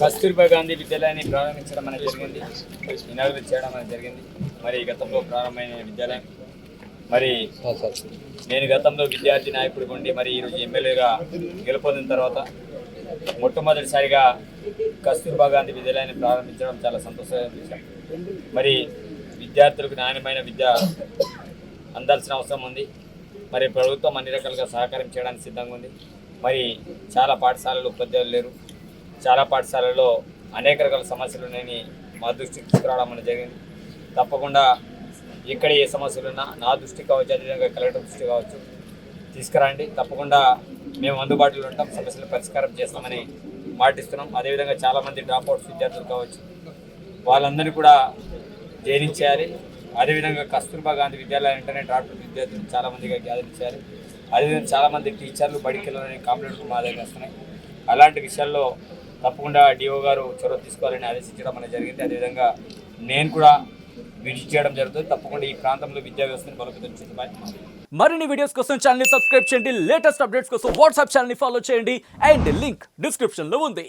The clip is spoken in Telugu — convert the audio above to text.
కస్తూర్బా గాంధీ విద్యాలయాన్ని ప్రారంభించడం అనేది జరిగింది, ఇనాగ్రేట్ చేయడం అనేది జరిగింది. మరి గతంలో ప్రారంభమైన విద్యాలయం, మరి నేను గతంలో విద్యార్థి నాయకుడిగా ఉండి మరి ఈరోజు ఎమ్మెల్యేగా గెలుపొందిన తర్వాత మొట్టమొదటిసారిగా కస్తూర్బా గాంధీ విద్యాలయాన్ని ప్రారంభించడం చాలా సంతోషమైన విషయం. మరి విద్యార్థులకు నాణ్యమైన విద్య అందాల్సిన అవసరం ఉంది. మరి ప్రభుత్వం అన్ని రకాలుగా సహకారం చేయడానికి సిద్ధంగా ఉంది. మరి చాలా పాఠశాలలు ఉపాధ్యాయులు లేరు, చాలా పాఠశాలల్లో అనేక రకాల సమస్యలు ఉన్నాయని మా దృష్టికి తీసుకురావడం అనేది జరిగింది. తప్పకుండా ఇక్కడ ఏ సమస్యలు ఉన్నా నా దృష్టికి కావచ్చు, అదేవిధంగా కలెక్టర్ దృష్టి కావచ్చు తీసుకురండి. తప్పకుండా మేము అందుబాటులో ఉంటాం, సమస్యలు పరిష్కారం చేస్తామని మాటిస్తున్నాం. అదేవిధంగా చాలామంది డ్రాప్అవుట్స్ విద్యార్థులు కావచ్చు, వాళ్ళందరినీ కూడా జైనింగ్ చేయాలి. అదేవిధంగా కస్తూర్బా గాంధీ విద్యాలయం అంటేనే డ్రాప్అవుట్ విద్యార్థులు చాలామందిగా గ్యాదరింగ్ చేయాలి. అదేవిధంగా చాలామంది టీచర్లు బడికి వెళ్ళాలని కంప్లైంట్లు మా దగ్గర వస్తున్నాయి. అలాంటి విషయాల్లో తప్పకుండా డిఓ గారు చొరవ తీసుకోవాలని ఆదేశించడం అనేది జరిగింది. అదేవిధంగా నేను కూడా విజిట్ చేయడం జరుగుతుంది. తప్పకుండా ఈ ప్రాంతంలో విద్యా వ్యవస్థను బలోపేతం చేద్దామని. మరిన్ని వీడియోస్ కోసం ఛానల్ ని సబ్స్క్రైబ్ చేయండి, లేటెస్ట్ అప్డేట్స్ కోసం వాట్సాప్ ఛానల్ ని ఫాలో చేయండి అండ్ లింక్ డిస్క్రిప్షన్ లో ఉంది.